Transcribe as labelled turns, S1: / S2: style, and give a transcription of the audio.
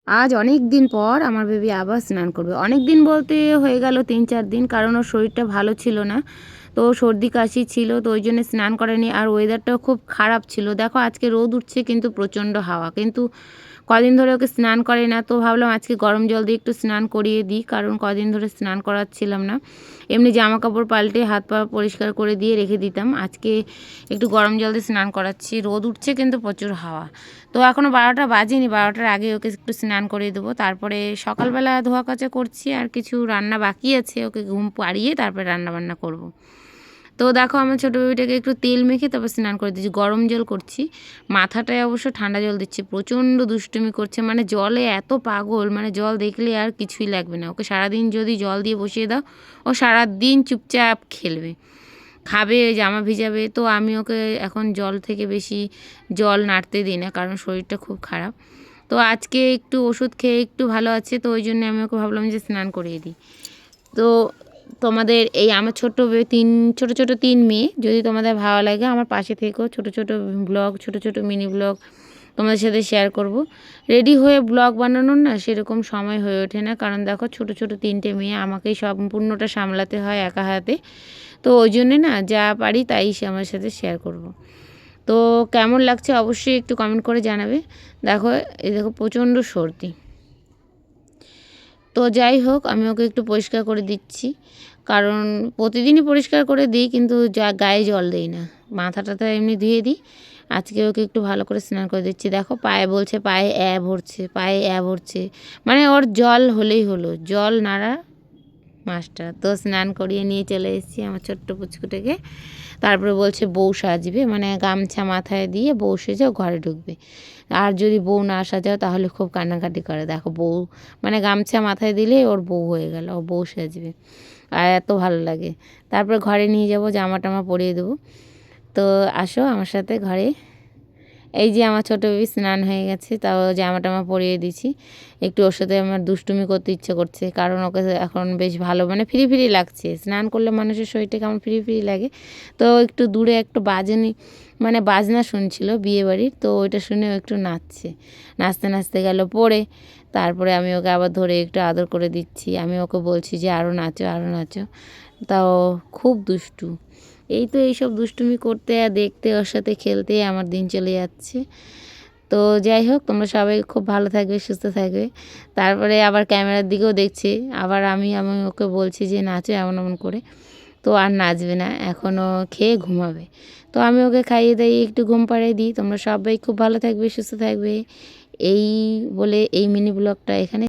S1: আজ অনেক দিন পর আমার বেবি আবার স্নান করবে। অনেক দিন বলতে হয়ে গেল ৩-৪ দিন, কারণ ওর শরীরটা ভালো ছিল না। তো সর্দি কাশি ছিল, তো ওই জন্য স্নান করেনি। আর ওয়েদারটাও খুব খারাপ ছিল। দেখো আজকে রোদ উঠছে কিন্তু প্রচণ্ড হাওয়া, কিন্তু কদিন ধরে ওকে স্নান করে না। তো ভাবলাম আজকে গরম জল দিয়ে একটু স্নান করিয়ে দিই, কারণ কদিন ধরে স্নান করাচ্ছিলাম না। এমনি জামা কাপড় পাল্টে হাত পা পরিষ্কার করে দিয়ে রেখে দিতাম। আজকে একটু গরম জল দিয়ে স্নান করাচ্ছি। রোদ উঠছে কিন্তু প্রচুর হাওয়া। তো এখনও 12টা বাজেনি, 12টার আগে ওকে একটু স্নান করিয়ে দেবো। তারপরে সকালবেলা ধোয়া কাচা করছি, আর কিছু রান্না বাকি আছে, ওকে ঘুম পাড়িয়ে তারপরে রান্না বান্না করব। তো দেখো আমার ছোটো বেবিটাকে একটু তেল মেখে তারপর স্নান করে দিচ্ছি, গরম জল করছি। মাথাটায় অবশ্য ঠান্ডা জল দিচ্ছি। প্রচণ্ড দুষ্টুমি করছে, মানে জলে এত পাগল, মানে জল দেখলে আর কিছুই লাগবে না। ওকে সারাদিন যদি জল দিয়ে বসিয়ে দাও, ও সারাদিন চুপচাপ খেলবে, খাবে, জামা ভিজাবে। তো আমি ওকে এখন জল থেকে বেশি জল নাড়তে দিই না, কারণ শরীরটা খুব খারাপ। তো আজকে একটু ওষুধ খেয়ে একটু ভালো আছে, তো ওই জন্য আমি ওকে ভাবলাম যে স্নান করিয়ে দিই। তো তোমাদের এই আমার ছোটো ছোটো 3 মেয়ে যদি তোমাদের ভালো লাগে, আমার পাশে থেকেও ছোটো ছোটো ব্লগ, ছোটো ছোটো মিনি ব্লগ তোমাদের সাথে শেয়ার করব। রেডি হয়ে ব্লগ বানানোর না সেরকম সময় হয়ে ওঠে না, কারণ দেখো ছোটো ছোটো 3টে মেয়ে, আমাকেই সম্পূর্ণটা সামলাতে হয় একা হাতে। তো ওই জন্যে না যা পারি তাই আমার সাথে শেয়ার করব। তো কেমন লাগছে অবশ্যই একটু কমেন্ট করে জানাবে। দেখো এই দেখো প্রচণ্ড সর্দি। তো যাই হোক, আমি ওকে একটু পরিষ্কার করে দিচ্ছি, কারণ প্রতিদিনই পরিষ্কার করে দিই, কিন্তু গায়ে জল দিই না, মাথা টাথা এমনি ধুয়ে দিই। আজকে ওকে একটু ভালো করে স্নান করে দিচ্ছি। দেখো পায়ে বলছে, পায়ে ভরছে, পায়ে ভরছে, মানে ওর জল হলেই হলো, জল নাড়া মাস্টার। তো স্নান করিয়ে নিয়ে চলে এসেছি আমার ছোট্ট পুচকুটাকে। তারপরে বলছে বউ সাজবে, মানে গামছা মাথায় দিয়ে বউ সেজে ঘরে ঢুকবে। আর যদি বউ না সাজাও তাহলে খুব কান্নাকাটি করে। দেখো বউ, মানে গামছা মাথায় দিলে ওর বউ হয়ে গেল, ও বউ সাজবে, আর এত ভালো লাগে। তারপরে ঘরে নিয়ে যাব, জামা টামা পরিয়ে দেবো। তো আসো আমার সাথে ঘরে। এই যে আমার ছোটো বেবি স্নান হয়ে গেছে, তাও জামা টামা পরিয়ে দিছি। একটু ওর সাথে আমার দুষ্টুমি করতে ইচ্ছে করছে, কারণ ওকে এখন বেশ ভালো, মানে ফ্রি ফ্রি লাগছে। স্নান করলে মানুষের শরীরটা কেমন ফ্রি ফ্রি লাগে। তো একটু দূরে একটু মানে বাজনা শুনছিল বিয়েবাড়ির, তো ওইটা শুনে একটু নাচছে, নাচতে নাচতে গেল পড়ে। তারপরে আমি ওকে আবার ধরে একটু আদর করে দিচ্ছি। আমি ওকে বলছি যে আরও নাচো, আরও নাচো। তাও খুব দুষ্টু। এই তো এইসব দুষ্টুমি করতে আর দেখতে, ওর সাথে খেলতে আমার দিন চলে যাচ্ছে। তো যাই হোক, তোমরা সবাই খুব ভালো থাকবে, সুস্থ থাকবে। তারপরে আবার ক্যামেরার দিকেও দেখছে, আবার আমি আমি ওকে বলছি যে নাচো এমন এমন করে। তো আর নাচবে না, এখনও খেয়ে ঘুমাবে। তো আমি ওকে খাইয়ে দাইয়ে একটু ঘুম পাড়িয়ে দিই। তোমরা সবাই খুব ভালো থাকবে, সুস্থ থাকবে। এই বলে এই মিনি ব্লগটা এখানে